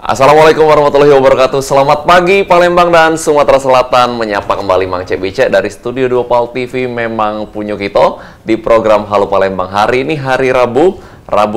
Assalamualaikum warahmatullahi wabarakatuh. Selamat pagi Palembang dan Sumatera Selatan. Menyapa kembali Mang Cek Becek dari Studio 2 Pal TV. Memang punya kita di program Halo Palembang. Hari ini hari Rabu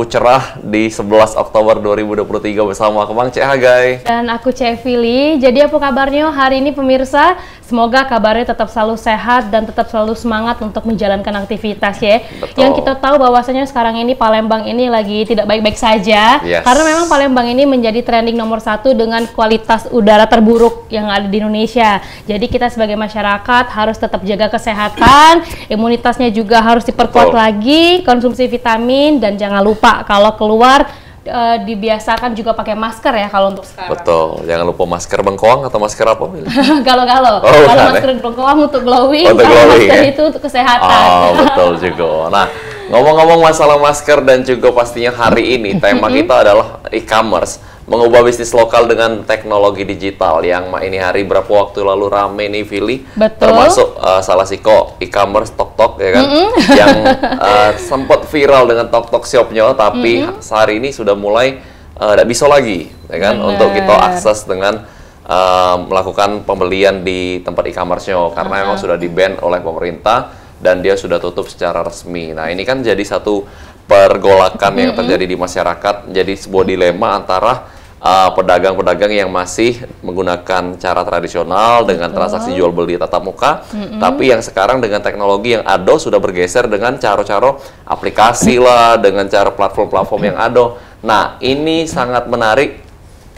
cerah di 11 Oktober 2023 bersama aku Mang Cek Hagai. Dan aku Cek Vili. Jadi apa kabarnya hari ini pemirsa? Semoga kabarnya tetap selalu sehat dan tetap selalu semangat untuk menjalankan aktivitas ya. Betul. Yang kita tahu bahwasanya sekarang ini Palembang ini lagi tidak baik-baik saja. Yes. Karena memang Palembang ini menjadi trending nomor 1 dengan kualitas udara terburuk yang ada di Indonesia. Jadi kita sebagai masyarakat harus tetap jaga kesehatan, imunitasnya juga harus diperkuat lagi, konsumsi vitamin, dan jangan lupa kalau keluar dibiasakan juga pakai masker ya kalau untuk sekarang. Betul, jangan lupa masker bengkoang atau masker apa? Galo-galo. Kalau masker bengkoang untuk glowing, kalau masker itu untuk kesehatan. Oh, betul juga. Nah, ngomong-ngomong masalah masker dan juga pastinya hari ini tema kita adalah e-commerce, mengubah bisnis lokal dengan teknologi digital yang ini hari berapa waktu lalu rame nih Vili. Betul. Termasuk salah siko e-commerce Tok ya kan, yang sempat viral dengan Tok Shopnya, tapi sehari ini sudah mulai tidak bisa lagi, ya kan, untuk kita akses dengan melakukan pembelian di tempat e-commerce-nya karena memang sudah di-ban oleh pemerintah dan dia sudah tutup secara resmi. Nah, ini kan jadi satu pergolakan yang terjadi di masyarakat, jadi sebuah dilema antara pedagang-pedagang yang masih menggunakan cara tradisional dengan transaksi jual beli tatap muka, tapi yang sekarang dengan teknologi yang ada sudah bergeser dengan cara-cara aplikasi lah, dengan cara platform-platform yang ada. Nah, ini sangat menarik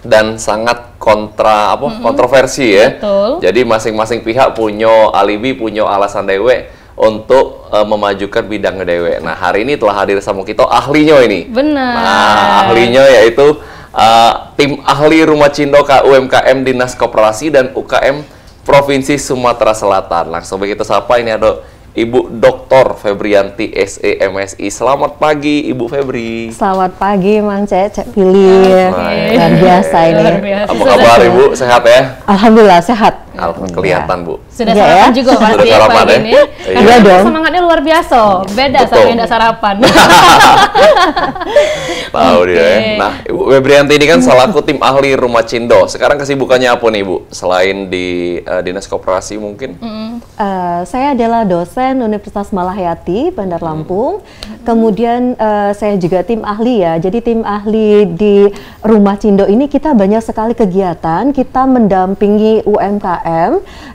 dan sangat kontroversi ya. Betul. Jadi masing-masing pihak punya alibi, punya alasan dewe untuk memajukan bidangnya dewe. Nah, hari ini telah hadir sama kita ahlinya ini. Benar. Nah, ahlinya yaitu tim ahli Rumah Cindo KUMKM Dinas Koperasi dan UKM Provinsi Sumatera Selatan. Langsung kita sapa, ini ada Ibu Dr. Febrianti SE MSI. Selamat pagi Ibu Febri. Selamat pagi Mang Cek Vili. Luar biasa ini. Luar biasa. Apa kabar Ibu? Sehat ya? Alhamdulillah sehat. Kelihatan Bu. Sudah sarapan juga pasti Sudah sarapan pagi ya? ini. Iya Karena dong. semangatnya luar biasa. Beda sama yang tidak sarapan. Tahu dia ya. Nah, Ibu Febrianti ini kan selaku tim ahli Rumah Cindo. Sekarang kesibukannya apa nih Bu? Selain di Dinas Koperasi mungkin? Saya adalah dosen Universitas Malahayati, Bandar Lampung. Kemudian saya juga tim ahli ya. Jadi tim ahli di Rumah Cindo ini kita banyak sekali kegiatan. Kita mendampingi UMKM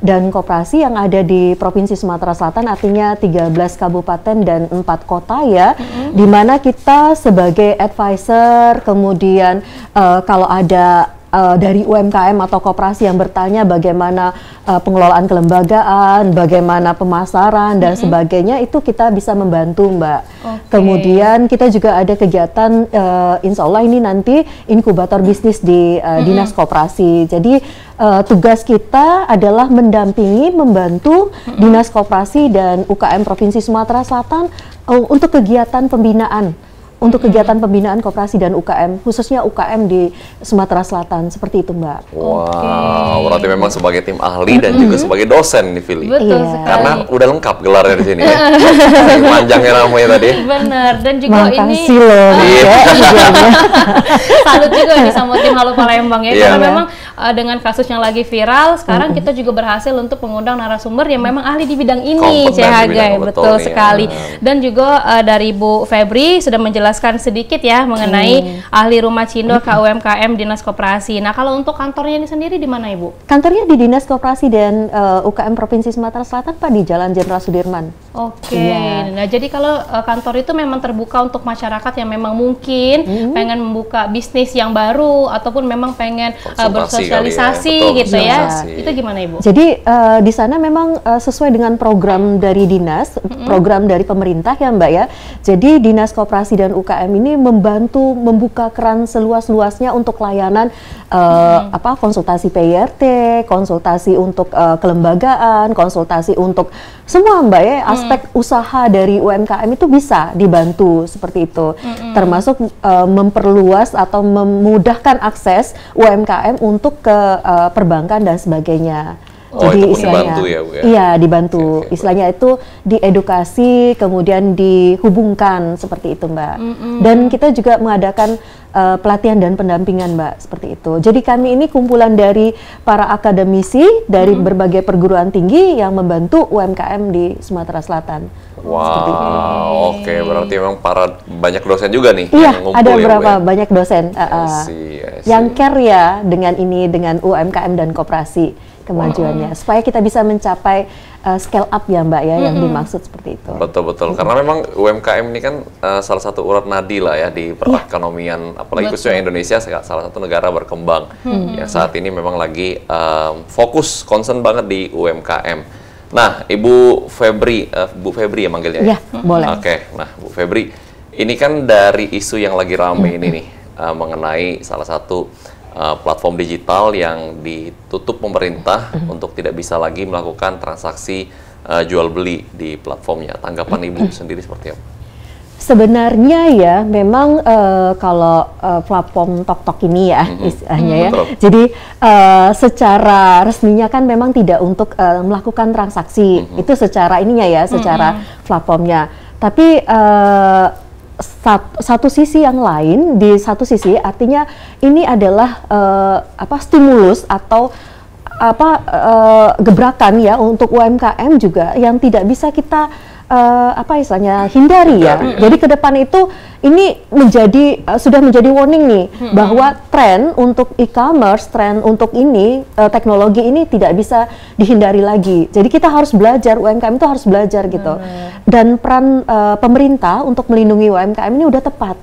dan koperasi yang ada di Provinsi Sumatera Selatan, artinya 13 kabupaten dan 4 kota ya. Di mana kita sebagai advisor, kemudian kalau ada dari UMKM atau koperasi yang bertanya bagaimana pengelolaan kelembagaan, bagaimana pemasaran dan sebagainya, itu kita bisa membantu Mbak. Kemudian kita juga ada kegiatan insya Allah ini nanti inkubator bisnis di Dinas Koperasi. Jadi tugas kita adalah mendampingi, membantu Dinas Koperasi dan UKM Provinsi Sumatera Selatan untuk kegiatan pembinaan. Untuk kegiatan pembinaan koperasi dan UKM, khususnya UKM di Sumatera Selatan, seperti itu Mbak. Wow, berarti memang sebagai tim ahli dan juga sebagai dosen nih Vili. Betul sekali. Karena udah lengkap gelarnya di sini ya. Panjangnya namanya tadi. Benar, dan juga ini Makasih loh. salut juga nih sama tim Halo Palembang ya, Iya. karena memang dengan kasus yang lagi viral, sekarang kita juga berhasil untuk mengundang narasumber yang memang ahli di bidang ini, Kompeten Cek di Hagai, bidang, betul betul sekali. nih, Dan juga dari Bu Febri sudah menjelaskan sedikit ya mengenai ahli Rumah Cindo KUMKM Dinas Koperasi. Nah, kalau untuk kantornya ini sendiri di mana Ibu? Kantornya di Dinas Koperasi dan UKM Provinsi Sumatera Selatan Pak, di Jalan Jenderal Sudirman. Oke, Iya. nah jadi kalau kantor itu memang terbuka untuk masyarakat yang memang mungkin pengen membuka bisnis yang baru ataupun memang pengen bersosialisasi kali ya. Betul, gitu ya. sosialisasi. Itu gimana Ibu? Jadi di sana memang sesuai dengan program dari dinas, program dari pemerintah ya Mbak ya. Jadi Dinas Koperasi dan UKM ini membantu membuka keran seluas-luasnya untuk layanan konsultasi PYRT, konsultasi untuk kelembagaan, konsultasi untuk semua Mbak ya, aspek usaha dari UMKM itu bisa dibantu seperti itu. Termasuk memperluas atau memudahkan akses UMKM untuk ke perbankan dan sebagainya. Oh, Jadi itu pun istilahnya, dibantu ya, Bu, ya? Iya, dibantu. Oke, Istilahnya itu diedukasi, kemudian dihubungkan seperti itu, Mbak. Dan kita juga mengadakan pelatihan dan pendampingan, Mbak, seperti itu. Jadi kami ini kumpulan dari para akademisi dari berbagai perguruan tinggi yang membantu UMKM di Sumatera Selatan. Wow, oke, berarti memang banyak dosen juga nih Iya, yang ngumpul ada ya, Bu, beberapa ya? banyak dosen I see. yang care ya dengan UMKM dan koperasi kemajuannya, supaya kita bisa mencapai scale up ya, Mbak, ya, yang dimaksud seperti itu. Betul-betul, karena memang UMKM ini kan salah satu urat nadi lah ya di perekonomian, apalagi khususnya Indonesia, salah satu negara berkembang yang saat ini memang lagi fokus, concern banget di UMKM. Nah, Ibu Febri ya manggilnya ya? Iya, boleh. Oke, nah Bu Febri, ini kan dari isu yang lagi rame ini nih, mengenai salah satu platform digital yang ditutup pemerintah untuk tidak bisa lagi melakukan transaksi jual beli di platformnya. Tanggapan Ibu sendiri seperti apa? Sebenarnya ya, memang kalau platform TokTok ini ya, istilahnya ya. Betul. Jadi secara resminya kan memang tidak untuk melakukan transaksi. Itu secara ininya ya, secara platformnya. Tapi satu sisi yang lain, di satu sisi artinya ini adalah stimulus atau gebrakan ya untuk UMKM juga yang tidak bisa kita hindari ya. Jadi ke depan itu ini sudah menjadi warning nih bahwa tren untuk e-commerce, tren untuk ini teknologi ini tidak bisa dihindari lagi. Jadi kita harus belajar, UMKM itu harus belajar gitu. Dan peran pemerintah untuk melindungi UMKM ini udah tepat.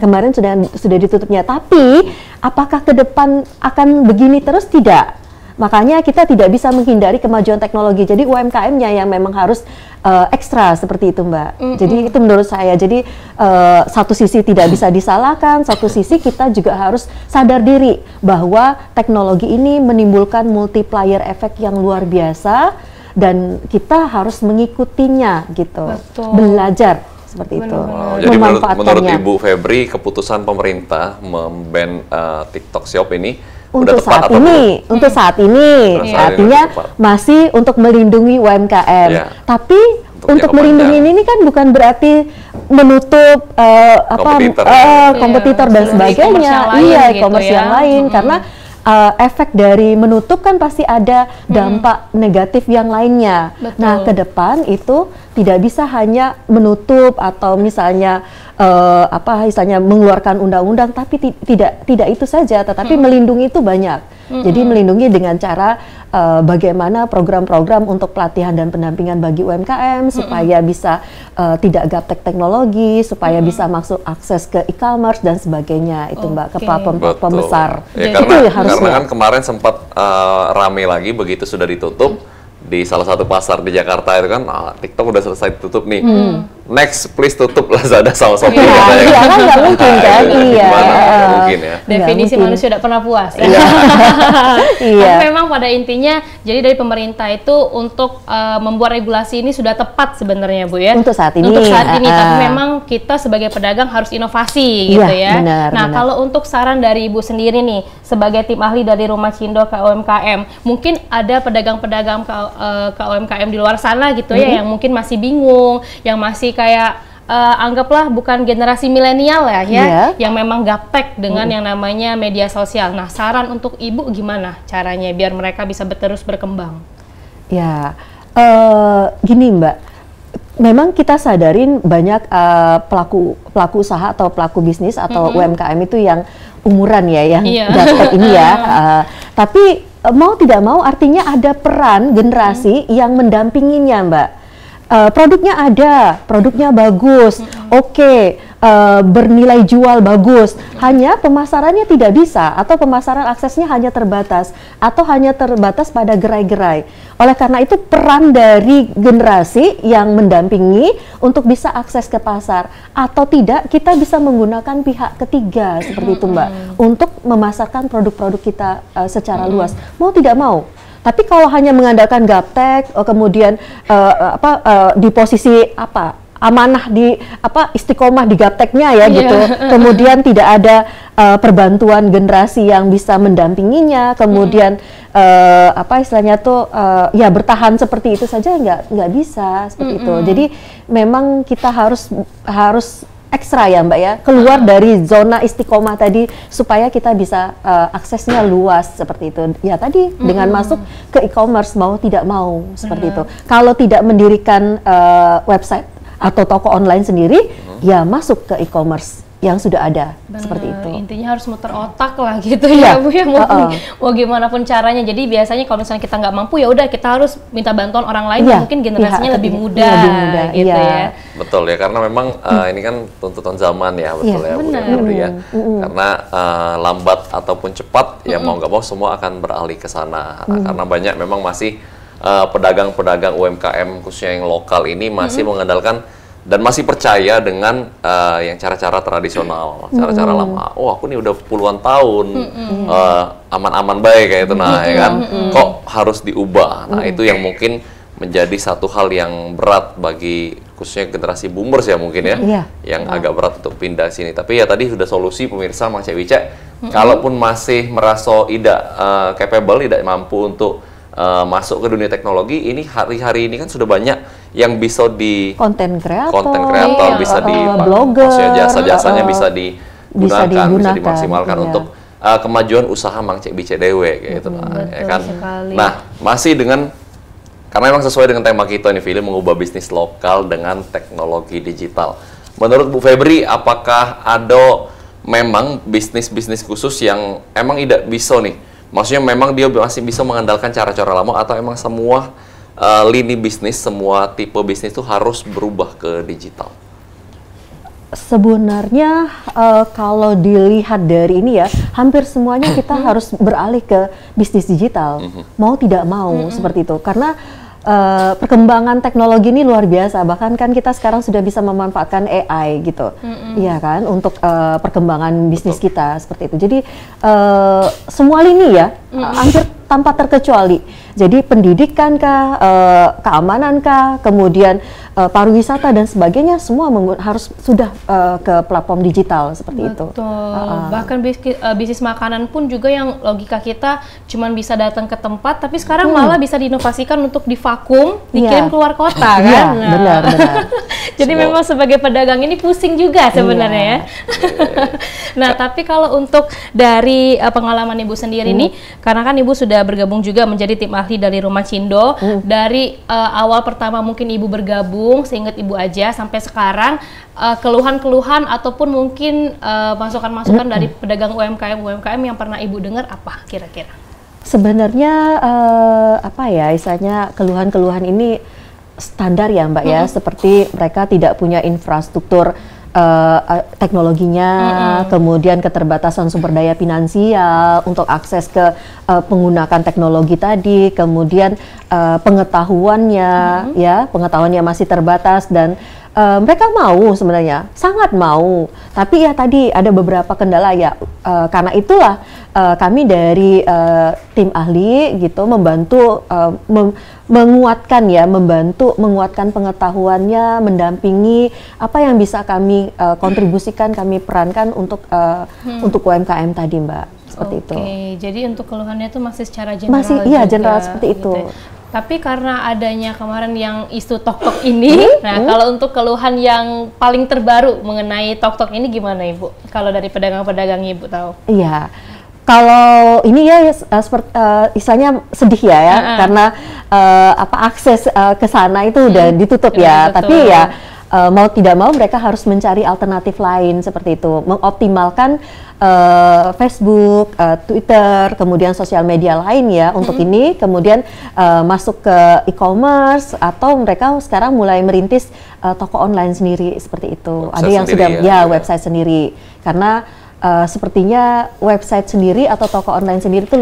Kemarin sudah ditutupnya. Tapi apakah ke depan akan begini terus? Tidak. Makanya kita tidak bisa menghindari kemajuan teknologi. Jadi UMKM-nya yang memang harus ekstra seperti itu, Mbak. Jadi itu menurut saya. Jadi satu sisi tidak bisa disalahkan, satu sisi kita juga harus sadar diri bahwa teknologi ini menimbulkan multiplier efek yang luar biasa dan kita harus mengikutinya gitu. Betul. Belajar seperti itu. Jadi menurut Ibu Febri, keputusan pemerintah memban TikTok Shop ini untuk saat ini, untuk saat ini, artinya masih untuk melindungi UMKM. Tapi untuk melindungi ini kan bukan berarti menutup kompetitor dan sebagainya. Iya, e-commerce yang lain, karena efek dari menutup kan pasti ada dampak negatif yang lainnya. Betul. Nah, ke depan itu tidak bisa hanya menutup atau misalnya mengeluarkan undang-undang, tapi tidak itu saja, tetapi melindungi itu banyak. Jadi melindungi dengan cara bagaimana program-program untuk pelatihan dan pendampingan bagi UMKM supaya bisa tidak gaptek teknologi, supaya bisa masuk akses ke e-commerce dan sebagainya, itu Mbak, ke platform-platform besar. Ya, karena kan kemarin sempat rame lagi begitu sudah ditutup di salah satu pasar di Jakarta itu kan, TikTok udah selesai tutup nih. Next, please tutup Lazada sama Shopee. Iya kan nggak mungkin kan? Iya. Nggak mungkin ya. Definisi manusia tidak pernah puas. Iya. Tapi memang pada intinya, jadi dari pemerintah itu untuk membuat regulasi ini sudah tepat sebenarnya, Bu ya. Untuk saat ini. Untuk saat ini, tapi memang kita sebagai pedagang harus inovasi gitu ya. Benar, nah, kalau untuk saran dari Ibu sendiri nih, sebagai tim ahli dari Rumah Cindo KUMKM, mungkin ada pedagang-pedagang KUMKM di luar sana gitu ya, yang mungkin masih bingung, yang masih kayak anggaplah bukan generasi milenial ya, yang memang gaptek dengan yang namanya media sosial. Nah, saran untuk Ibu gimana caranya biar mereka bisa terus berkembang? Ya, gini Mbak, memang kita sadarin banyak pelaku usaha atau pelaku bisnis atau UMKM itu yang umuran ya, yang gaptek ini ya. Tapi mau tidak mau artinya ada peran generasi yang mendampinginya, Mbak. Produknya ada, produknya bagus, oke, bernilai jual bagus, hanya pemasarannya tidak bisa, atau pemasaran aksesnya hanya terbatas, atau hanya terbatas pada gerai-gerai. Oleh karena itu peran dari generasi yang mendampingi untuk bisa akses ke pasar, atau tidak kita bisa menggunakan pihak ketiga seperti itu, Mbak, untuk memasarkan produk-produk kita secara luas, mau tidak mau. Tapi kalau hanya mengandalkan gaptek, kemudian di posisi amanah di istiqomah di gapteknya ya gitu. Kemudian tidak ada perbantuan generasi yang bisa mendampinginya. Kemudian istilahnya tuh ya bertahan seperti itu saja nggak bisa seperti itu. Jadi memang kita harus ekstra ya Mbak ya, keluar dari zona istiqomah tadi supaya kita bisa aksesnya luas seperti itu. Ya tadi dengan masuk ke e-commerce mau tidak mau seperti itu. Kalau tidak mendirikan website atau toko online sendiri, ya masuk ke e-commerce yang sudah ada. Seperti itu. Intinya harus muter otak lah gitu ya Bu ya, mau gimana pun caranya. Jadi biasanya kalau misalnya kita nggak mampu ya udah kita harus minta bantuan orang lain yang mungkin generasinya lebih muda gitu ya. Betul ya, karena memang ini kan tuntutan zaman ya, betul ya Bu ya. Karena lambat ataupun cepat ya mau nggak mau semua akan beralih ke sana. Karena banyak memang masih pedagang-pedagang UMKM khususnya yang lokal ini masih mengandalkan dan masih percaya dengan yang cara-cara tradisional, cara-cara lama. Oh, aku nih udah puluhan tahun aman-aman baik kayak itu, nah ya kan. Kok harus diubah? Nah itu yang mungkin menjadi satu hal yang berat bagi khususnya generasi boomers ya mungkin ya, yang agak berat untuk pindah sini. Tapi ya tadi sudah solusi pemirsa, Mang Cek Wicek. Kalaupun masih merasa tidak capable, tidak mampu untuk masuk ke dunia teknologi, ini hari-hari ini kan sudah banyak yang bisa di konten kreator bisa di blogger, maksudnya jasa-jasanya bisa digunakan, bisa dimaksimalkan untuk kemajuan usaha Mang Cek Wicek dewe kayak gitu ya kan. Nah, masih dengan karena memang sesuai dengan tema kita ini, film mengubah bisnis lokal dengan teknologi digital. Menurut Bu Febri, apakah ada memang bisnis-bisnis khusus yang emang tidak bisa nih? Maksudnya memang dia masih bisa mengandalkan cara-cara lama, atau emang semua lini bisnis, semua tipe bisnis itu harus berubah ke digital? Sebenarnya kalau dilihat dari ini ya, hampir semuanya kita harus beralih ke bisnis digital, mau tidak mau seperti itu. Karena perkembangan teknologi ini luar biasa, bahkan kan kita sekarang sudah bisa memanfaatkan AI gitu, iya kan, untuk perkembangan bisnis kita seperti itu. Jadi semua lini ya, hampir tanpa terkecuali. Jadi pendidikan kah, keamanan kah, kemudian pariwisata dan sebagainya, semua harus sudah ke platform digital seperti itu. Bahkan bisnis makanan pun juga yang logika kita cuman bisa datang ke tempat, tapi sekarang malah bisa diinovasikan untuk divakum, dikirim keluar kota kan. Benar. Jadi memang sebagai pedagang ini pusing juga sebenarnya ya. Nah, tapi kalau untuk dari pengalaman Ibu sendiri nih, karena kan Ibu sudah bergabung juga menjadi tim ahli dari Rumah Cindo, dari awal pertama mungkin Ibu bergabung seingat Ibu aja sampai sekarang, keluhan-keluhan ataupun mungkin masukan-masukan dari pedagang UMKM yang pernah Ibu dengar apa kira-kira? Sebenarnya istilahnya keluhan-keluhan ini standar ya Mbak ya, seperti mereka tidak punya infrastruktur teknologinya, kemudian keterbatasan sumber daya finansial untuk akses ke penggunaan teknologi tadi, kemudian pengetahuannya masih terbatas, dan mereka mau sebenarnya, sangat mau, tapi ya tadi ada beberapa kendala ya, karena itulah kami dari tim ahli gitu membantu menguatkan pengetahuannya, mendampingi apa yang bisa kami kontribusikan, kami perankan untuk UMKM tadi Mbak, seperti itu. Jadi untuk keluhannya itu masih secara general? Masih, iya general seperti itu. Gitu. Tapi karena adanya kemarin yang isu TokTok ini, kalau untuk keluhan yang paling terbaru mengenai TokTok ini gimana Ibu? Kalau dari pedagang-pedagang Ibu tahu? Iya. Kalau ini ya seperti istilahnya sedih ya, karena akses ke sana itu udah ditutup ya. Betul. Tapi ya mau tidak mau mereka harus mencari alternatif lain seperti itu, mengoptimalkan Facebook, Twitter, kemudian sosial media lain ya untuk ini, kemudian masuk ke e-commerce, atau mereka sekarang mulai merintis toko online sendiri seperti itu. Ada yang sudah website sendiri, karena sepertinya website sendiri atau toko online sendiri itu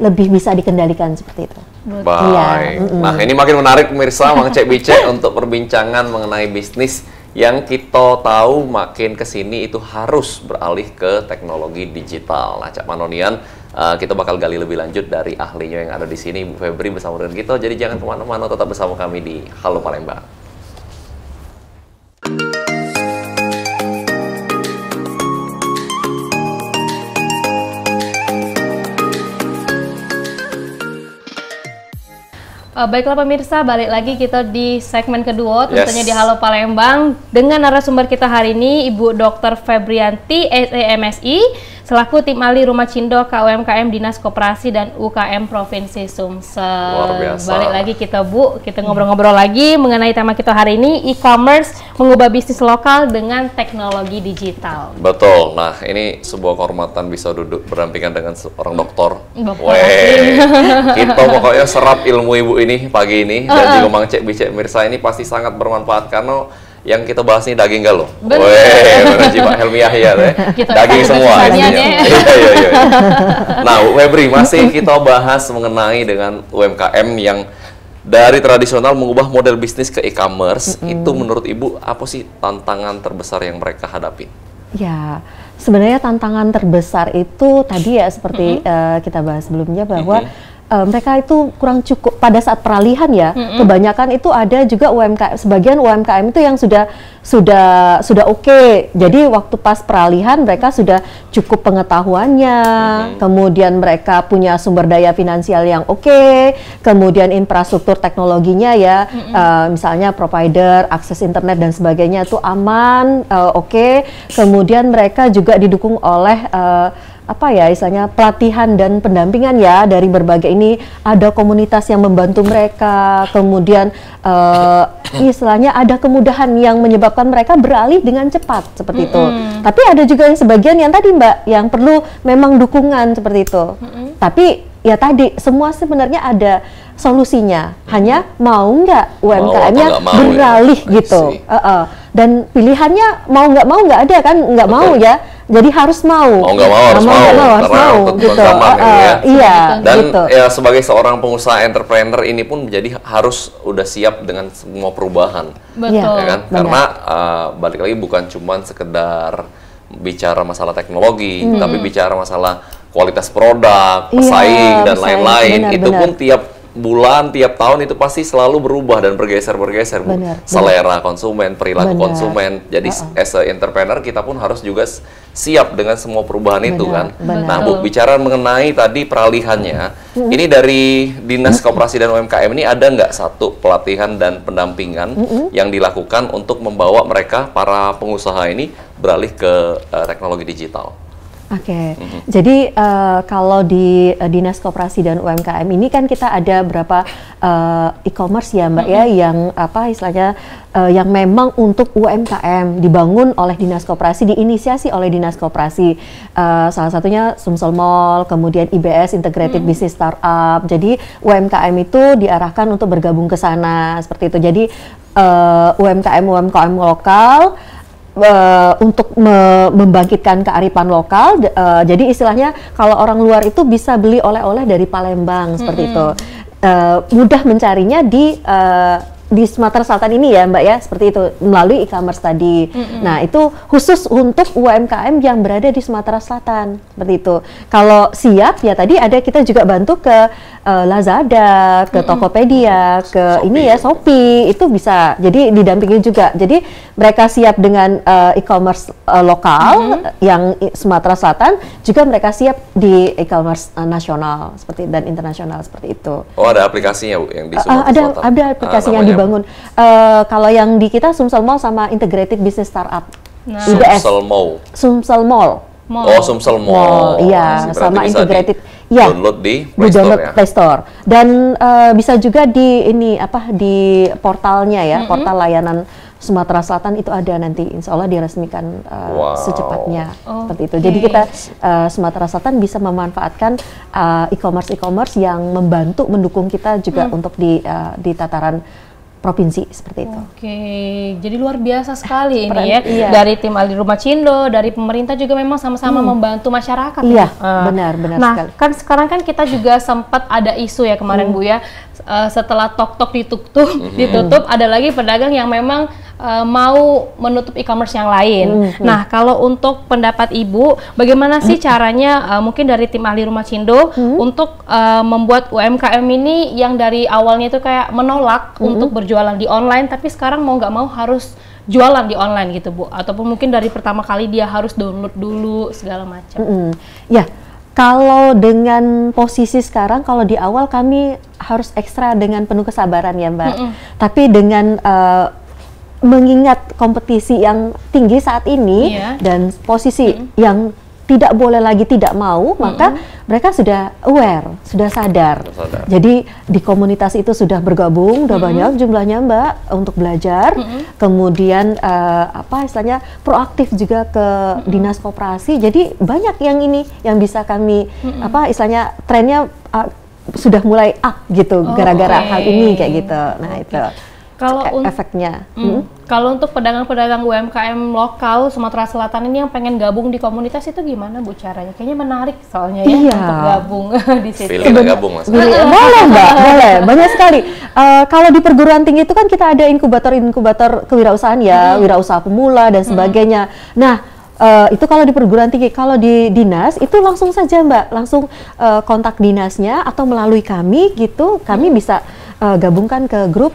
lebih bisa dikendalikan seperti itu. Baik. Nah, ini makin menarik pemirsa, Mang Cek Wicek untuk perbincangan mengenai bisnis yang kita tahu makin kesini itu harus beralih ke teknologi digital. Nah, Cak Manonian, kita bakal gali lebih lanjut dari ahlinya yang ada di sini, Bu Febri, bersama dengan kita. Jadi jangan kemana-mana, tetap bersama kami di Halo Palembang. Baiklah pemirsa, balik lagi kita di segmen kedua, tentunya di Halo Palembang dengan narasumber kita hari ini Ibu Dr. Febrianti, SEMSI, selaku tim ahli Rumah Cindo KUMKM Dinas Koperasi dan UKM Provinsi Sumsel. Luar biasa. Balik lagi kita ngobrol-ngobrol lagi mengenai tema kita hari ini, e-commerce mengubah bisnis lokal dengan teknologi digital. Betul. Nah, ini sebuah kehormatan bisa duduk berdampingan dengan seorang dokter. Kita pokoknya serap ilmu ibu ini pagi ini dan juga Mang Cek Bicek Mirsa ini pasti sangat bermanfaat karena yang kita bahas ini daging galuh. Benar Pak Helmi Yahya deh. Daging semua intinya. Iya. Nah, Febri, masih kita bahas mengenai dengan UMKM yang dari tradisional mengubah model bisnis ke e-commerce. Itu menurut Ibu apa sih tantangan terbesar yang mereka hadapi? Ya, sebenarnya tantangan terbesar itu tadi ya seperti kita bahas sebelumnya bahwa mereka itu kurang cukup pada saat peralihan ya. Kebanyakan itu ada juga UMKM, sebagian UMKM itu yang sudah oke. Jadi waktu pas peralihan mereka sudah cukup pengetahuannya, kemudian mereka punya sumber daya finansial yang oke, kemudian infrastruktur teknologinya ya, misalnya provider, akses internet dan sebagainya itu aman, oke. Kemudian mereka juga didukung oleh istilahnya pelatihan dan pendampingan ya dari berbagai ini, ada komunitas yang membantu mereka, kemudian istilahnya ada kemudahan yang menyebabkan mereka beralih dengan cepat seperti itu. Tapi ada juga yang sebagian yang tadi Mbak yang perlu memang dukungan seperti itu. Tapi ya tadi semua sebenarnya ada solusinya, hanya mau nggak UMKM-nya beralih ya? Gitu. Dan pilihannya mau nggak ada kan, nggak mau ya. Jadi harus mau. Mau nggak mau harus mau gitu. Ya. Iya. Dan gitu. Ya sebagai seorang pengusaha entrepreneur ini pun menjadi harus udah siap dengan semua perubahan. Betul. Ya kan? Karena balik lagi bukan cuma sekedar bicara masalah teknologi, tapi bicara masalah kualitas produk, pesaing dan lain-lain. Itu pun tiap bulan, tiap tahun itu pasti selalu berubah dan bergeser Bu. Selera konsumen, perilaku konsumen. Jadi as a entrepreneur kita pun harus juga siap dengan semua perubahan itu kan. Nah, Bu, bicara mengenai tadi peralihannya, ini dari Dinas Koperasi dan UMKM ini ada nggak satu pelatihan dan pendampingan yang dilakukan untuk membawa mereka para pengusaha ini beralih ke teknologi digital? Oke, jadi kalau di Dinas Koperasi dan UMKM ini kan kita ada berapa e-commerce ya Mbak ya, yang istilahnya yang memang untuk UMKM dibangun oleh Dinas Koperasi, diinisiasi oleh Dinas Koperasi. Salah satunya Sumsel Mall, kemudian IBS Integrated Business Startup. Jadi UMKM itu diarahkan untuk bergabung ke sana seperti itu. Jadi UMKM lokal untuk membangkitkan kearifan lokal, jadi istilahnya kalau orang luar itu bisa beli oleh-oleh dari Palembang seperti itu, mudah mencarinya di Sumatera Selatan ini ya Mbak ya, seperti itu melalui e-commerce tadi. Nah itu khusus untuk UMKM yang berada di Sumatera Selatan seperti itu. Kalau siap ya tadi ada kita juga bantu ke Lazada, ke Tokopedia, ke Shopee. Ini ya Shopee, itu bisa. Jadi didampingi juga. Jadi mereka siap dengan e-commerce lokal yang Sumatera Selatan, juga mereka siap di e-commerce nasional seperti dan internasional seperti itu. Oh ada aplikasinya Bu yang di Sumatera Selatan? Ada aplikasi yang dibangun. Kalau yang di kita Sumsel Mall sama Integrated Business Startup. Sumsel Mall. Oh, Sumsel Mall. Iya, sama Integrated. Ya, download di Play Store. Dan bisa juga di di portalnya ya, portal layanan Sumatera Selatan itu ada nanti, insya Allah diresmikan secepatnya seperti itu. Jadi kita Sumatera Selatan bisa memanfaatkan e-commerce yang membantu mendukung kita juga untuk di tataran provinsi seperti itu. Oke, jadi luar biasa sekali ini ya. Iya. Dari tim ahli Rumah Cindo, dari pemerintah juga memang sama-sama membantu masyarakat. Iya, benar nah, sekali. kan sekarang kan kita juga sempat ada isu ya kemarin Bu ya, setelah Tok-Tok ditutup, ada lagi pedagang yang memang mau menutup e-commerce yang lain. Nah, kalau untuk pendapat Ibu, bagaimana sih caranya mungkin dari tim ahli Rumah Cindo untuk membuat UMKM ini yang dari awalnya itu kayak menolak untuk berjualan di online, tapi sekarang mau nggak mau harus jualan di online gitu Bu? Ataupun mungkin dari pertama kali dia harus download dulu segala macam. Ya, Kalau dengan posisi sekarang, kalau di awal kami harus ekstra dengan penuh kesabaran ya Mbak. Tapi dengan mengingat kompetisi yang tinggi saat ini dan posisi yang tidak boleh lagi tidak mau, maka mereka sudah aware, sudah sadar. Jadi di komunitas itu sudah bergabung, udah banyak jumlahnya Mbak untuk belajar. Kemudian apa istilahnya proaktif juga ke dinas koperasi. Jadi banyak yang ini yang bisa kami apa istilahnya trennya sudah mulai up gitu gara-gara hal ini kayak gitu. Nah itu. Kalau efeknya. Kalau untuk pedagang-pedagang UMKM lokal Sumatera Selatan ini yang pengen gabung di komunitas itu gimana Bu caranya? Kayaknya menarik soalnya ya untuk gabung di situ. Pilih gabung Mas. Boleh Mbak, boleh. Banyak sekali. Kalau di perguruan tinggi itu kan kita ada inkubator kewirausahaan ya, wirausaha pemula dan sebagainya. Nah, itu kalau di perguruan tinggi. Kalau di dinas itu langsung saja Mbak, langsung kontak dinasnya atau melalui kami gitu, kami bisa gabungkan ke grup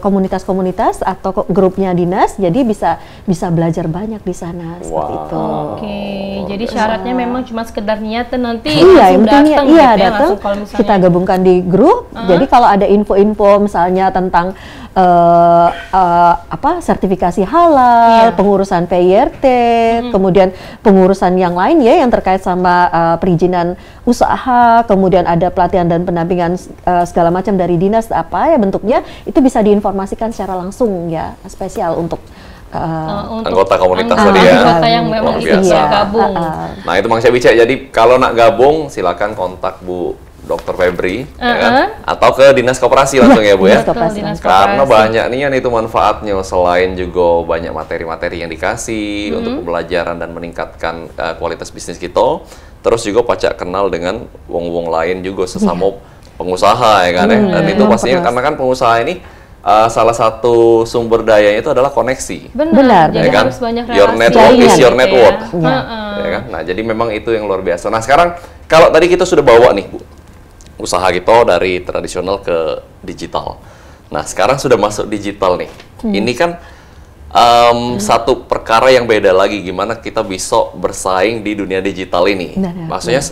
komunitas-komunitas atau grupnya dinas, jadi bisa belajar banyak di sana seperti itu. Oke, jadi syaratnya memang cuma sekedar niat dan nanti langsung datang gitu ya, datang. Kita gabungkan di grup. Jadi kalau ada info-info misalnya tentang apa sertifikasi halal, pengurusan PIRT, kemudian pengurusan yang lain ya yang terkait sama perizinan usaha, kemudian ada pelatihan dan pendampingan segala macam dari dinas apa ya bentuknya, itu bisa diinformasikan secara langsung ya, spesial untuk anggota komunitas tadi ya. Anggota yang memang bisa gabung. Nah itu Mang Syabica, jadi kalau nak gabung silakan kontak Bu Dr. Febri ya kan? Atau ke dinas koperasi langsung ya Bu ya. Karena banyak nih itu manfaatnya, selain juga banyak materi-materi yang dikasih untuk pembelajaran dan meningkatkan kualitas bisnis kita. Terus juga pacak kenal dengan wong-wong lain juga sesama pengusaha ya kan ya. Dan itu pastinya karena kan pengusaha ini salah satu sumber dayanya itu adalah koneksi. Benar. Ya Jadi kan? harus banyak relasi. Your network is your network. Ya kan? Nah, jadi memang itu yang luar biasa. Nah, sekarang kalau tadi kita sudah bawa nih, Bu, usaha kita dari tradisional ke digital. Nah, sekarang sudah masuk digital nih. Ini kan satu perkara yang beda lagi, gimana kita bisa bersaing di dunia digital ini. Maksudnya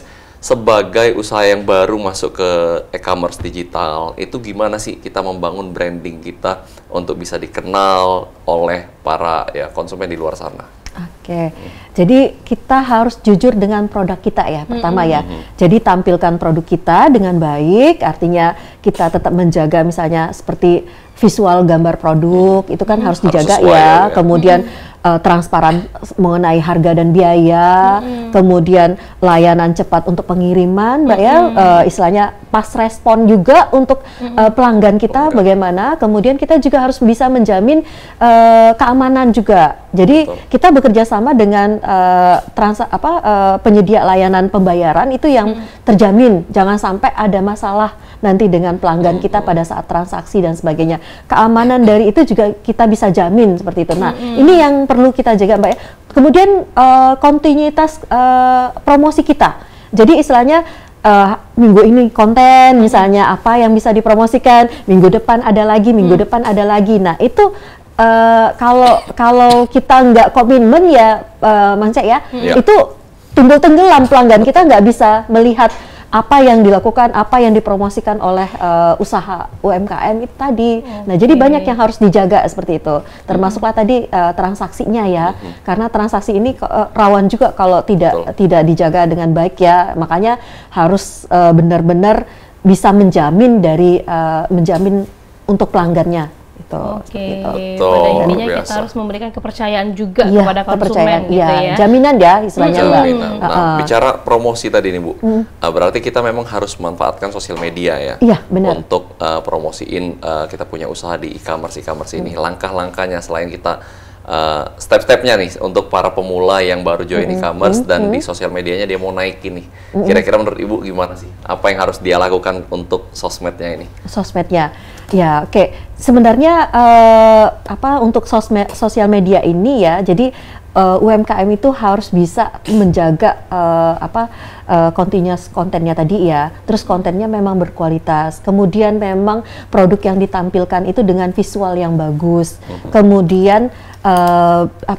sebagai usaha yang baru masuk ke e-commerce digital, itu gimana sih kita membangun branding kita untuk bisa dikenal oleh para konsumen di luar sana? Oke, jadi kita harus jujur dengan produk kita ya, pertama ya. Jadi tampilkan produk kita dengan baik, artinya kita tetap menjaga misalnya seperti visual gambar produk, itu kan harus dijaga ya. Kemudian transparan mengenai harga dan biaya, kemudian layanan cepat untuk pengiriman, Mbak ya, istilahnya pas respon juga untuk pelanggan kita bagaimana, kemudian kita juga harus bisa menjamin keamanan juga. Jadi kita bekerja sama dengan penyedia layanan pembayaran itu yang terjamin, jangan sampai ada masalah nanti dengan pelanggan kita pada saat transaksi dan sebagainya. Keamanan dari itu juga kita bisa jamin seperti itu. Nah, ini yang perlu kita jaga Mbak ya. Kemudian kontinuitas promosi kita. Jadi istilahnya minggu ini konten misalnya apa yang bisa dipromosikan, minggu depan ada lagi, minggu depan ada lagi. Nah, itu kalau kita nggak komitmen ya Mang Cek ya, itu timbul tenggelam pelanggan kita nggak bisa melihat apa yang dilakukan, apa yang dipromosikan oleh usaha UMKM itu tadi. Nah, jadi banyak yang harus dijaga seperti itu. Termasuklah tadi transaksinya ya. Karena transaksi ini rawan juga kalau tidak dijaga dengan baik ya. Makanya harus benar-benar bisa menjamin untuk pelanggannya. Oke, pada intinya kita harus memberikan kepercayaan juga kepada konsumen gitu ya. Jaminan ya istilahnya Mbak. Nah, bicara promosi tadi nih Bu, berarti kita memang harus memanfaatkan sosial media ya. Iya, benar. Untuk promosiin kita punya usaha di e-commerce ini. Langkah-langkahnya selain kita step-stepnya nih untuk para pemula yang baru join e-commerce dan di sosial medianya dia mau naikin nih. Kira-kira menurut Ibu gimana sih? Apa yang harus dia lakukan untuk sosmednya ini? Sosmednya, ya oke. Sebenarnya untuk sosial media ini ya, jadi UMKM itu harus bisa menjaga continuous kontennya tadi ya. Terus kontennya memang berkualitas. Kemudian memang produk yang ditampilkan itu dengan visual yang bagus. Kemudian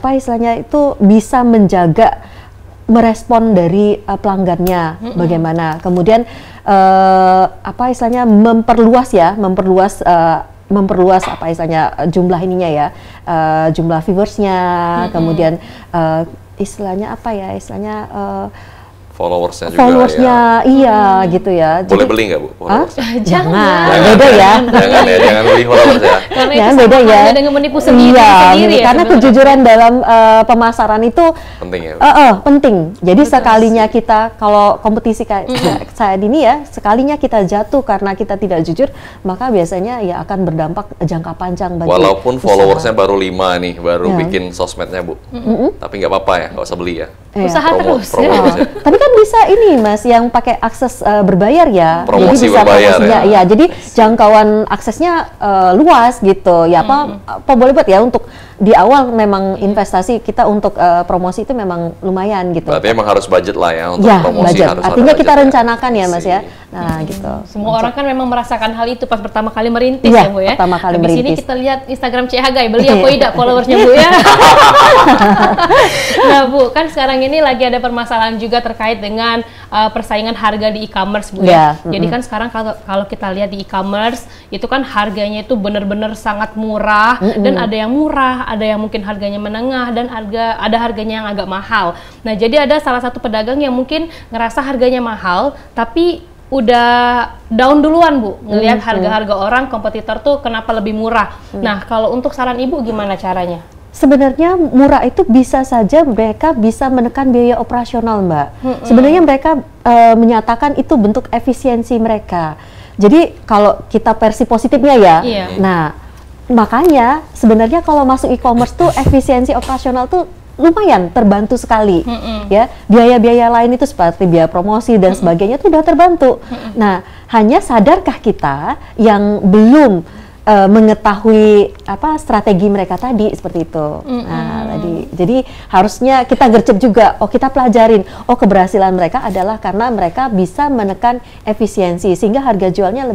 istilahnya itu bisa menjaga merespon dari pelanggannya bagaimana, kemudian apa istilahnya memperluas apa istilahnya jumlah ininya ya, jumlah viewersnya, kemudian istilahnya apa ya, istilahnya followersnya juga followersnya ya. Iya gitu ya. Boleh beli nggak Bu followersnya? Jangan, beda ya. Jangan beli followers ya. Karena Ya, itu beda sama ya. halnya dengan menipu sendiri Iya, sendiri ya. karena sebenarnya. kejujuran dalam pemasaran itu Penting ya. penting. Jadi sekalinya kita kalau kompetisi kayak saat ini ya, sekalinya kita jatuh karena kita tidak jujur, maka biasanya ya akan berdampak jangka panjang bagi Walaupun usaha. followersnya baru 5 nih, baru Ya. bikin sosmednya Bu. Tapi nggak apa-apa ya, nggak usah beli ya. Iya. Usaha terus. promo ya. terus ya. Tapi kan bisa ini Mas yang pakai akses berbayar ya. Promosi jadi bisa berbayar promosinya ya. ya. Jadi jangkauan aksesnya luas gitu. Ya apa boleh buat ya untuk di awal memang investasi kita untuk promosi itu memang lumayan gitu. Berarti emang harus budget lah ya untuk Ya, promosi budget. harus ada Artinya kita budget ya. rencanakan ya Mas ya. Sih. Nah, gitu. Semua orang kan memang merasakan hal itu pas pertama kali merintis Iya, ya Bu ya. pertama kali Habis ini merintis. kita lihat Instagram Cik Hagai, beli apa tidak followersnya Bu ya. Nah Bu, kan sekarang ini lagi ada permasalahan juga terkait dengan persaingan harga di e-commerce Bu ya. Iya, Jadi kan sekarang kalau kita lihat di e-commerce itu kan harganya itu benar-benar sangat murah dan ada yang murah, ada yang mungkin harganya menengah dan ada harganya yang agak mahal. Nah, jadi ada salah satu pedagang yang mungkin ngerasa harganya mahal tapi udah down duluan Bu, ngelihat harga-harga orang kompetitor tuh kenapa lebih murah. Nah, kalau untuk saran Ibu gimana caranya? Sebenarnya murah itu bisa saja mereka bisa menekan biaya operasional, Mbak. Sebenarnya mereka menyatakan itu bentuk efisiensi mereka. Jadi kalau kita versi positifnya ya, Iya. nah makanya sebenarnya kalau masuk e-commerce tuh efisiensi operasional tuh lumayan terbantu sekali, ya. Biaya-biaya lain itu seperti biaya promosi dan sebagainya tuh udah terbantu. Nah, hanya sadarkah kita yang belum mengetahui apa strategi mereka tadi seperti itu. Nah, jadi harusnya kita gercep juga. Oh, kita pelajarin. Oh, keberhasilan mereka adalah karena mereka bisa menekan efisiensi sehingga harga jualnya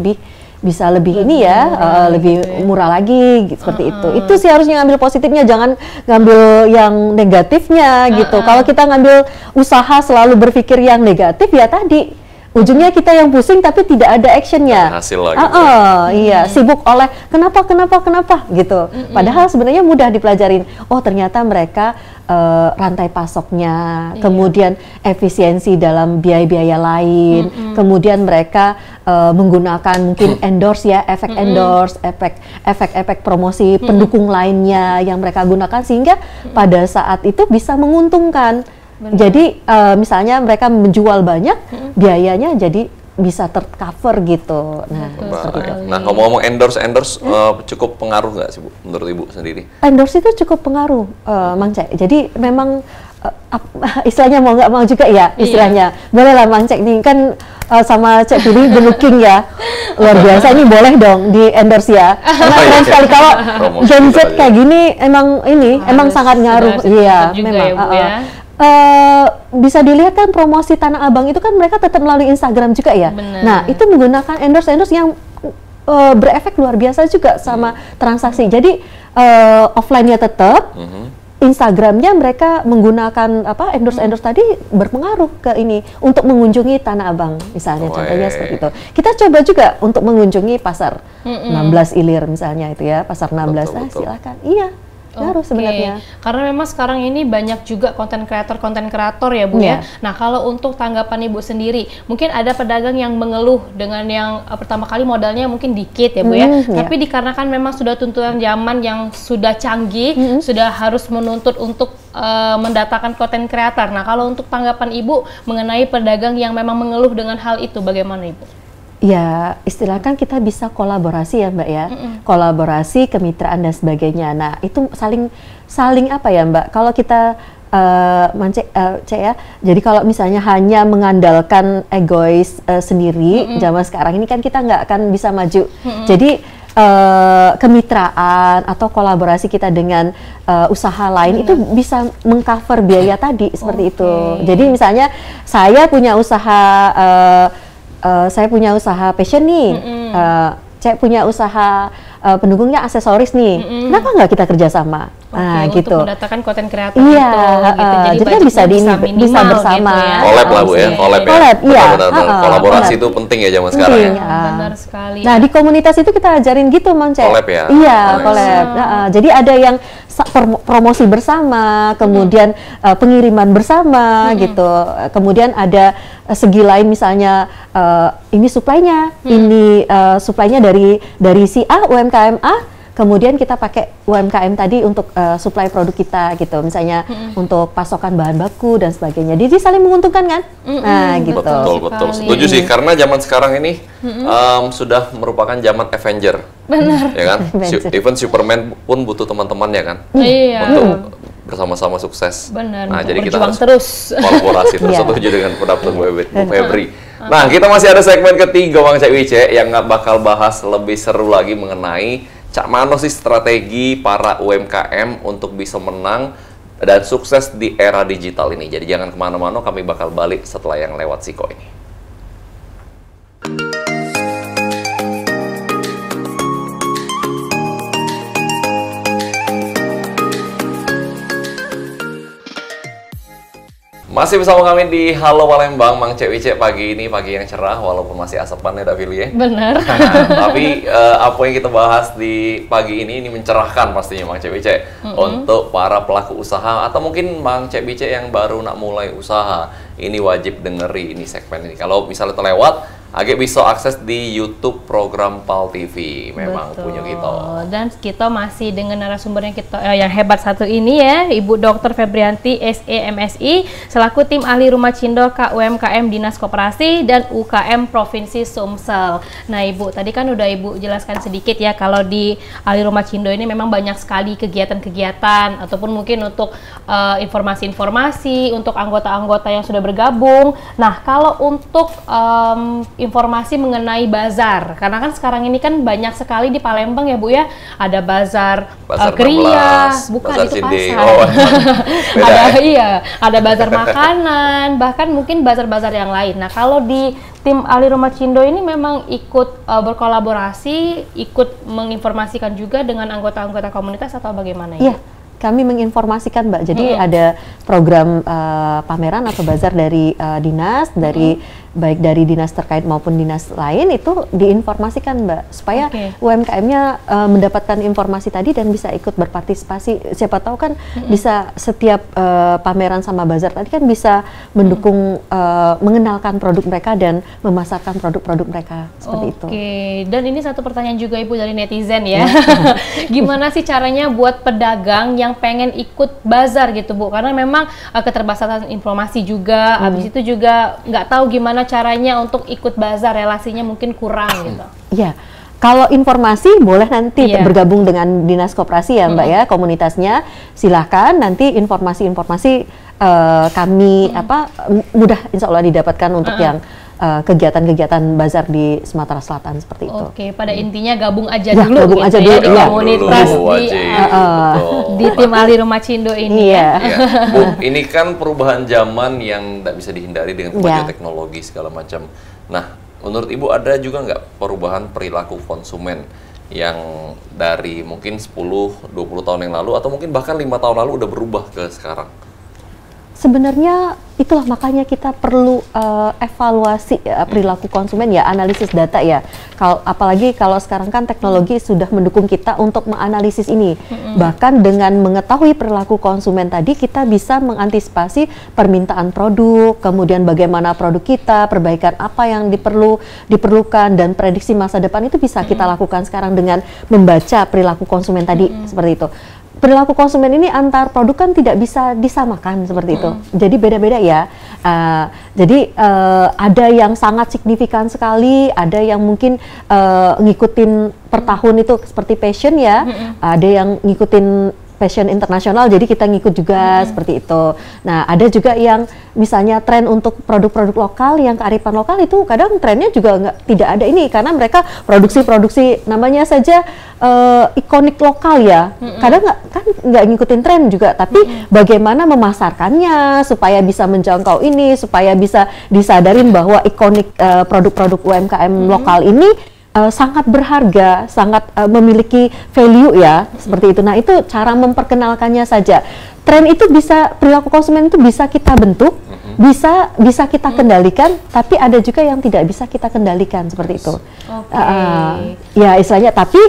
bisa lebih ini ya, lebih murah lagi gitu, seperti itu. Itu sih harusnya ngambil positifnya, jangan ngambil yang negatifnya gitu. Kalau kita ngambil usaha selalu berpikir yang negatif ya tadi ujungnya kita yang pusing tapi tidak ada actionnya. Hasil lagi. Iya, sibuk oleh kenapa gitu. Padahal sebenarnya mudah dipelajarin. Oh, ternyata mereka rantai pasoknya, kemudian efisiensi dalam biaya-biaya lain, kemudian mereka menggunakan mungkin endorse ya, efek promosi pendukung lainnya yang mereka gunakan sehingga pada saat itu bisa menguntungkan. Jadi misalnya mereka menjual banyak, biayanya jadi bisa tercover gitu. Nah, seperti itu. Nah, ngomong-ngomong endorse cukup pengaruh nggak sih Bu, menurut Ibu sendiri? Endorse itu cukup pengaruh, Mang Cek. Jadi memang istilahnya mau nggak mau juga ya istilahnya. Boleh lah Mang Cek nih kan sama Cek Billy The Looking ya. Luar biasa, ini boleh dong di endorse ya. Karena keren sekali kalau Gen Z kayak gini emang sangat ngaruh. Iya, memang. Bisa dilihat kan promosi Tanah Abang itu kan mereka tetap melalui Instagram juga ya. Bener. Nah, itu menggunakan endorse yang berefek luar biasa juga sama transaksi. Jadi offline-nya tetap, Instagramnya mereka menggunakan endorse tadi berpengaruh ke ini untuk mengunjungi Tanah Abang misalnya, contohnya seperti itu. Kita coba juga untuk mengunjungi pasar 16 Ilir misalnya itu ya, pasar 16. Betul. Silakan. Iya. Harus sebenarnya. Karena memang sekarang ini banyak juga konten kreator ya Bu ya. Nah, kalau untuk tanggapan Ibu sendiri, mungkin ada pedagang yang mengeluh dengan yang pertama kali modalnya mungkin dikit ya Bu ya. Tapi dikarenakan memang sudah tuntutan zaman yang sudah canggih, sudah harus menuntut untuk mendatangkan konten kreator. Nah, kalau untuk tanggapan Ibu mengenai pedagang yang memang mengeluh dengan hal itu, bagaimana Ibu? Ya, istilahkan kita bisa kolaborasi ya Mbak ya, kolaborasi, kemitraan dan sebagainya. Nah, itu saling apa ya Mbak? Kalau kita Cek ya, jadi kalau misalnya hanya mengandalkan egois sendiri, zaman sekarang ini kan kita nggak akan bisa maju. Jadi kemitraan atau kolaborasi kita dengan usaha lain itu bisa mengcover biaya tadi seperti itu. Jadi misalnya saya punya usaha fashion nih, Cek punya usaha pendukungnya aksesoris nih, kenapa nggak kita kerjasama? Untuk gitu. mendatangkan konten kreator Iya, gitu. Jadi kan bisa bisa bersama. Gitu ya. Collab lah Bu ya, collab ya. Iya. Benar-benar kolaborasi itu penting ya zaman sekarang ya. Benar sekali. Nah, di komunitas itu kita ajarin gitu, Mang Cek. Collab ya? Iya, collab. Jadi ada yang promosi bersama, kemudian pengiriman bersama gitu. Kemudian ada segi lain misalnya ini suplainya, ini suplainya dari si A, UMKM A. Kemudian kita pakai UMKM tadi untuk suplai produk kita gitu, misalnya untuk pasokan bahan baku dan sebagainya. Jadi saling menguntungkan kan? Nah, gitu. Betul. Setuju sih, karena zaman sekarang ini sudah merupakan zaman Avenger. Benar. Ya kan? Even Superman pun butuh teman-temannya kan? Iya. Untuk bersama-sama sukses. Benar. Nah, jadi kita berjuang harus terus. kolaborasi terus. Setuju dengan pendapat Bu Febri. Nah, kita masih ada segmen ketiga Bang Cek Wice yang bakal bahas lebih seru lagi mengenai Cak Mano sih strategi para UMKM untuk bisa menang dan sukses di era digital ini. Jadi jangan kemana-mana, kami bakal balik setelah yang lewat Siko ini. Masih bersama kami di Halo Palembang, Mang Cek Wice pagi ini, pagi yang cerah walaupun masih asapan ya Davili ya. Benar. Tapi apa yang kita bahas di pagi ini mencerahkan pastinya Mang Cek Wice untuk para pelaku usaha atau mungkin Mang Cek Wice yang baru nak mulai usaha. Ini wajib dengeri ini segmen ini. Kalau misalnya terlewat, agak bisa akses di YouTube program PAL TV. Memang punya kita. Dan kita masih dengan narasumber yang hebat satu ini ya, Ibu Dr. Febrianti SEMSI selaku tim ahli Rumah Cindo KUMKM Dinas Koperasi dan UKM Provinsi Sumsel. Nah, Ibu, tadi kan udah Ibu jelaskan sedikit ya kalau di ahli Rumah Cindo ini memang banyak sekali kegiatan-kegiatan ataupun mungkin untuk informasi-informasi untuk anggota-anggota yang sudah bergabung. Nah, kalau untuk informasi mengenai bazar, karena kan sekarang ini kan banyak sekali di Palembang ya Bu ya, ada bazar Kriya, bukan bazar itu Cinde. Pasar. Ada bazar makanan, bahkan mungkin bazar-bazar yang lain. Nah, kalau di tim ahli Rumah Cindo ini memang ikut berkolaborasi, ikut menginformasikan juga dengan anggota-anggota komunitas atau bagaimana ya? Iya. Kami menginformasikan Mbak, jadi ada program pameran atau bazar dari dinas, baik dari dinas terkait maupun dinas lain itu diinformasikan Mbak, supaya UMKM-nya mendapatkan informasi tadi dan bisa ikut berpartisipasi. Siapa tahu kan bisa setiap pameran sama bazar tadi kan bisa mendukung, mengenalkan produk mereka dan memasarkan produk-produk mereka, seperti itu. Dan ini satu pertanyaan juga Ibu dari netizen ya. Gimana sih caranya buat pedagang yang pengen ikut bazar gitu Bu, karena memang keterbatasan informasi juga, habis itu juga nggak tahu gimana caranya untuk ikut bazar, relasinya mungkin kurang gitu. Iya, kalau informasi boleh nanti bergabung dengan Dinas Koperasi ya Mbak ya, komunitasnya silahkan nanti informasi-informasi kami mudah insya Allah didapatkan untuk yang kegiatan-kegiatan bazar di Sumatera Selatan seperti itu. Pada intinya gabung aja dulu gabung gitu aja dulu, di komunitas di tim ahli Rumah Cindo ini ya. Bu, ini kan perubahan zaman yang tidak bisa dihindari dengan kemajuan teknologi segala macam. Nah, menurut Ibu ada juga nggak perubahan perilaku konsumen yang dari mungkin 10-20 tahun yang lalu atau mungkin bahkan 5 tahun lalu udah berubah ke sekarang? Sebenarnya itulah makanya kita perlu evaluasi perilaku konsumen ya, analisis data ya. Apalagi kalau sekarang kan teknologi sudah mendukung kita untuk menganalisis ini. Bahkan dengan mengetahui perilaku konsumen tadi kita bisa mengantisipasi permintaan produk, kemudian bagaimana produk kita, perbaikan apa yang diperlukan dan prediksi masa depan itu bisa kita lakukan sekarang dengan membaca perilaku konsumen tadi seperti itu. Perilaku konsumen ini antar produk kan tidak bisa disamakan seperti itu. Jadi beda-beda ya. Jadi ada yang sangat signifikan sekali, ada yang mungkin ngikutin per tahun itu seperti passion ya. Ada yang ngikutin fashion internasional, jadi kita ngikut juga seperti itu. Nah, ada juga yang misalnya tren untuk produk-produk lokal yang kearifan lokal itu kadang trennya juga tidak ada ini karena mereka produksi namanya saja ikonik lokal ya. Kadang nggak ngikutin tren juga, tapi bagaimana memasarkannya supaya bisa menjangkau ini, supaya bisa disadarin bahwa ikonik produk-produk UMKM lokal ini sangat berharga, sangat memiliki value ya, seperti itu. Nah, itu cara memperkenalkannya saja. Tren itu bisa, perilaku konsumen itu bisa kita bentuk, bisa kita kendalikan, tapi ada juga yang tidak bisa kita kendalikan seperti itu. Ya istilahnya, tapi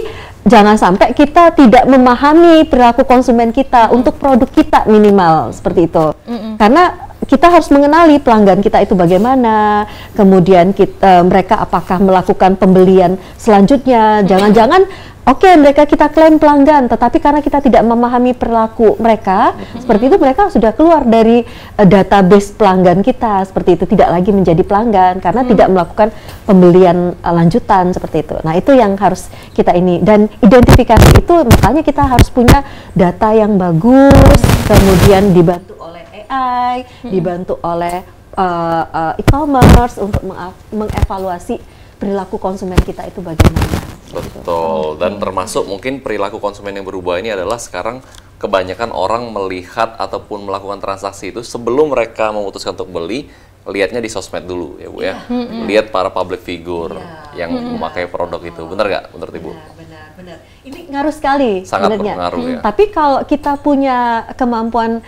jangan sampai kita tidak memahami perilaku konsumen kita untuk produk kita minimal seperti itu. Karena kita harus mengenali pelanggan kita itu bagaimana, kemudian mereka apakah melakukan pembelian selanjutnya. Jangan-jangan mereka kita klaim pelanggan, tetapi karena kita tidak memahami perilaku mereka, seperti itu mereka sudah keluar dari database pelanggan kita, seperti itu, tidak lagi menjadi pelanggan karena tidak melakukan pembelian lanjutan seperti itu. Nah, itu yang harus kita ini, dan identifikasi itu makanya kita harus punya data yang bagus, kemudian dibantu oleh AI, dibantu oleh e-commerce untuk mengevaluasi perilaku konsumen kita itu bagaimana. Betul, dan termasuk mungkin perilaku konsumen yang berubah ini adalah sekarang kebanyakan orang melihat ataupun melakukan transaksi itu sebelum mereka memutuskan untuk beli, lihatnya di sosmed dulu ya Bu ya. Lihat para public figure yang memakai produk itu. Benar nggak menurut Ibu? Benar. Ini ngaruh sekali sangat sebenarnya. Berpengaruh ya. Tapi kalau kita punya kemampuan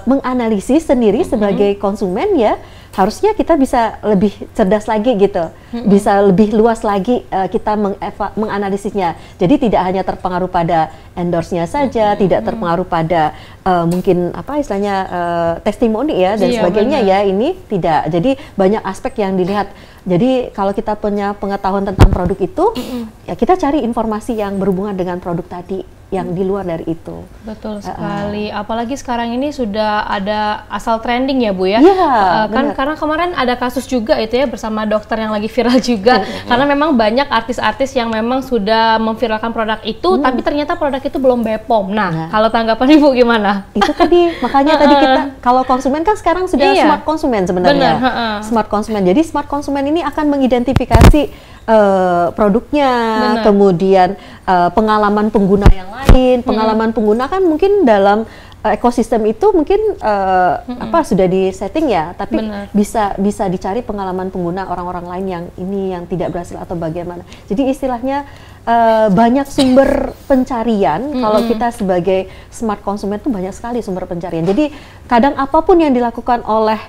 menganalisis sendiri sebagai konsumen ya, harusnya kita bisa lebih cerdas lagi gitu, bisa lebih luas lagi kita menganalisisnya. Jadi tidak hanya terpengaruh pada endorse-nya saja, tidak terpengaruh pada mungkin apa istilahnya testimoni ya dan sebagainya ya, ini tidak. Jadi banyak aspek yang dilihat. Jadi kalau kita punya pengetahuan tentang produk itu, ya kita cari informasi yang berhubungan dengan produk tadi, yang di luar dari itu. Betul sekali. Apalagi sekarang ini sudah ada asal trending ya Bu ya. Karena kemarin ada kasus juga itu ya bersama dokter yang lagi viral juga. Karena memang banyak artis-artis yang memang sudah memviralkan produk itu, tapi ternyata produk itu belum BPOM. Nah, kalau tanggapan Ibu gimana? Itu tadi, makanya tadi kita, kalau konsumen kan sekarang sudah smart konsumen sebenarnya. Smart konsumen. Jadi smart konsumen ini akan mengidentifikasi produknya, kemudian pengalaman pengguna yang lain. Pengalaman pengguna kan mungkin dalam ekosistem itu mungkin sudah di setting ya, tapi bisa dicari pengalaman pengguna orang-orang lain yang tidak berhasil atau bagaimana. Jadi istilahnya banyak sumber pencarian. Kalau kita sebagai smart konsumen itu banyak sekali sumber pencarian. Jadi kadang apapun yang dilakukan oleh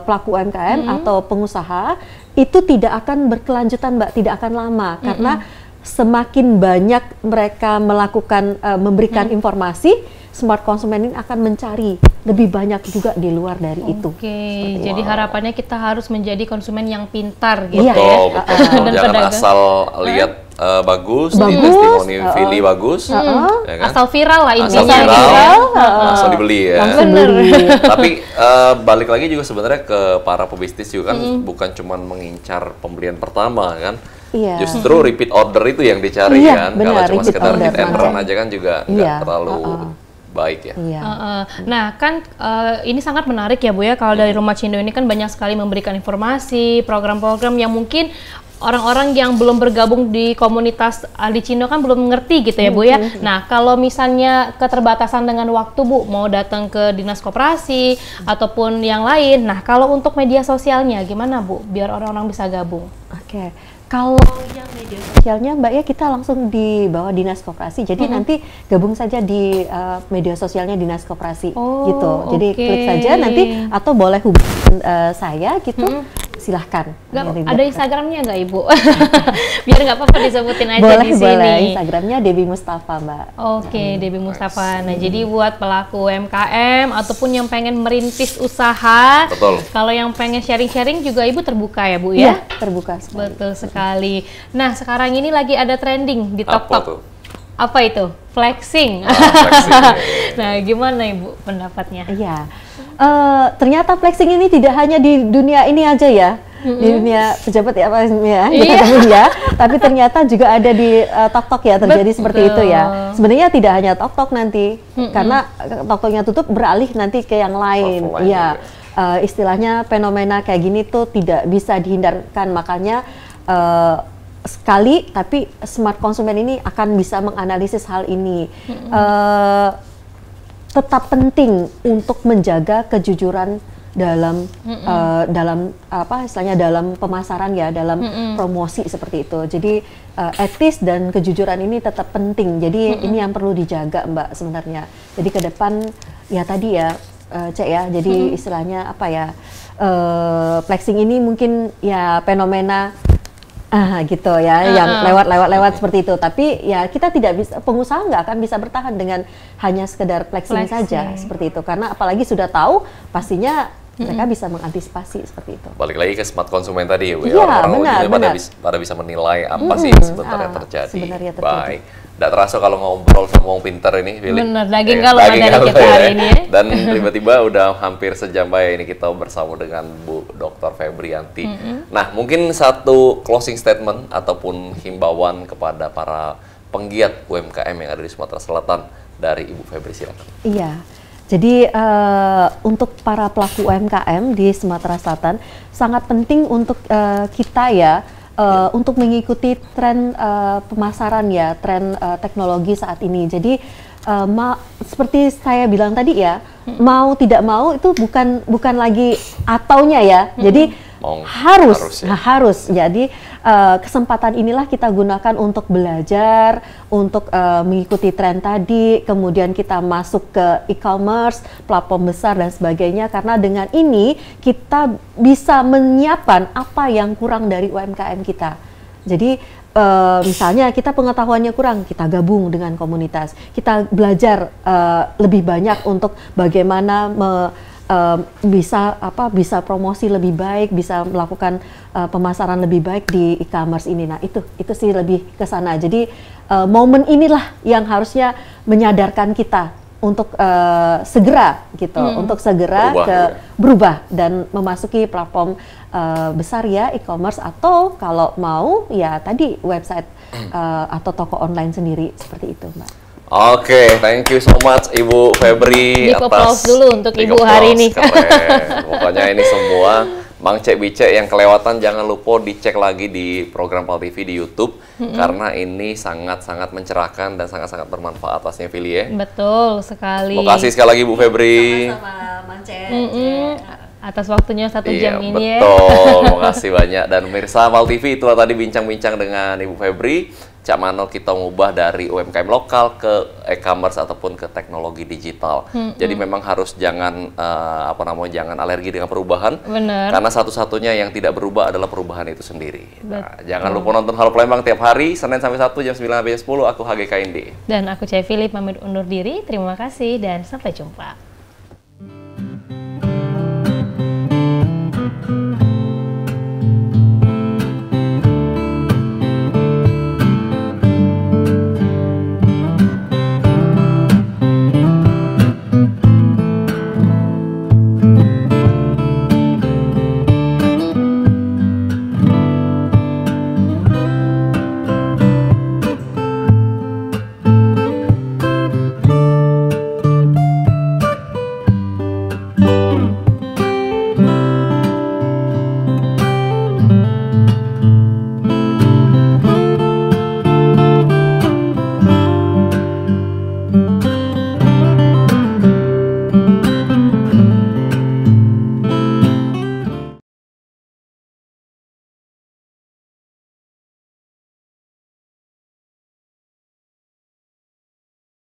pelaku UMKM atau pengusaha itu tidak akan berkelanjutan Mbak, tidak akan lama, karena semakin banyak mereka melakukan memberikan informasi, smart konsumen ini akan mencari lebih banyak juga di luar dari itu. Jadi harapannya kita harus menjadi konsumen yang pintar gitu betul. Dan jangan asal lihat bagus, di testimoni Fili bagus, ya kan? Asal viral lah intinya. Asal viral, langsung dibeli ya. Tapi balik lagi juga sebenarnya ke para pebisnis juga kan, bukan cuma mengincar pembelian pertama kan. Justru repeat order itu yang dicari kan. Kalau cuma sekedar hit and run aja kan juga nggak terlalu baik ya. Nah kan ini sangat menarik ya Bu ya, kalau dari Rumah Cindo ini kan banyak sekali memberikan informasi, program-program yang mungkin orang-orang yang belum bergabung di komunitas Ahli Cindo kan belum ngerti gitu ya Bu ya. Nah kalau misalnya keterbatasan dengan waktu Bu, mau datang ke dinas koperasi ataupun yang lain, nah kalau untuk media sosialnya gimana Bu, biar orang-orang bisa gabung? Kalau yang media sosialnya Mbak ya, kita langsung di bawah dinas koperasi. Jadi nanti gabung saja di media sosialnya dinas koperasi gitu. Jadi klik saja nanti, atau boleh hubungi saya gitu. Silahkan. Ada Instagramnya nggak Ibu? Biar nggak apa-apa disebutin aja di sini. Boleh. Instagramnya Debbie Mustafa Mbak. Debbie Mustafa. Nah jadi buat pelaku UMKM ataupun yang pengen merintis usaha, kalau yang pengen sharing-sharing juga Ibu terbuka ya Bu ya? Iya, terbuka sekali. Betul sekali. Nah sekarang ini lagi ada trending di TikTok. Apa itu? Flexing. Nah gimana Ibu pendapatnya? Ternyata flexing ini tidak hanya di dunia ini aja ya, di dunia pejabat ya, tapi ternyata juga ada di TikTok ya, terjadi seperti itu ya. Sebenarnya tidak hanya TikTok nanti, karena TikToknya tutup beralih nanti ke yang lain. Istilahnya fenomena kayak gini tuh tidak bisa dihindarkan, makanya sekali, tapi smart konsumen ini akan bisa menganalisis hal ini. Tetap penting untuk menjaga kejujuran dalam apa istilahnya dalam pemasaran ya, dalam promosi seperti itu. Jadi etis dan kejujuran ini tetap penting. Jadi ini yang perlu dijaga Mbak sebenarnya. Jadi ke depan ya tadi ya Cek ya. Jadi istilahnya apa ya? Flexing ini mungkin ya fenomena gitu ya, yang lewat seperti itu. Tapi ya kita tidak bisa, pengusaha nggak akan bisa bertahan dengan hanya sekedar flexing saja seperti itu. Karena apalagi sudah tahu, pastinya mereka bisa mengantisipasi seperti itu. Balik lagi ke smart konsumen tadi ya, Bu. Iya, Orang pada bisa menilai apa sih sebenarnya terjadi. Baik. Nggak terasa kalau ngobrol sama orang pintar ini, Billy. Bener, daging kalau dari kita hari ini ya. Dan tiba-tiba udah hampir sejam ini kita bersama dengan Bu Dr. Febrianti. Nah, mungkin satu closing statement ataupun himbauan kepada para penggiat UMKM yang ada di Sumatera Selatan dari Ibu Febri, silakan. Iya. Jadi untuk para pelaku UMKM di Sumatera Selatan sangat penting untuk kita ya untuk mengikuti tren pemasaran ya, tren teknologi saat ini. Jadi seperti saya bilang tadi ya, mau tidak mau itu bukan lagi ataunya ya. Jadi harus. Jadi kesempatan inilah kita gunakan untuk belajar, untuk mengikuti tren tadi, kemudian kita masuk ke e-commerce, platform besar dan sebagainya, karena dengan ini kita bisa menyiapkan apa yang kurang dari UMKM kita. Jadi misalnya kita pengetahuannya kurang, kita gabung dengan komunitas, kita belajar lebih banyak untuk bagaimana bisa promosi lebih baik, bisa melakukan pemasaran lebih baik di e-commerce ini. Nah itu sih lebih ke sana. Jadi momen inilah yang harusnya menyadarkan kita untuk segera gitu, untuk segera berubah dan memasuki platform besar ya, e-commerce, atau kalau mau ya tadi website atau toko online sendiri seperti itu, Mbak. Oke, thank you so much Ibu Febri atas dulu untuk Ibu hari ini. Keren. Pokoknya ini semua Mang Cek Bicek yang kelewatan jangan lupa dicek lagi di program PAL TV di YouTube karena ini sangat-sangat mencerahkan dan sangat-sangat bermanfaat pastinya, Vili ya. Betul sekali. Terima kasih sekali lagi Bu Febri. Sama-sama Mang Cek. Atas waktunya 1 jam ini ya. Betul, terima kasih banyak. Dan pemirsa PAL TV, itulah tadi bincang-bincang dengan Ibu Febri. Cak Mano kita ngubah dari UMKM lokal ke e-commerce ataupun ke teknologi digital. Jadi memang harus jangan jangan alergi dengan perubahan. Bener. Karena satu-satunya yang tidak berubah adalah perubahan itu sendiri. Nah, jangan lupa nonton Halo Palembang tiap hari Senin sampai Sabtu jam 9 sampai 10. Aku HGKND. Dan aku Cek Philip pamit undur diri. Terima kasih dan sampai jumpa.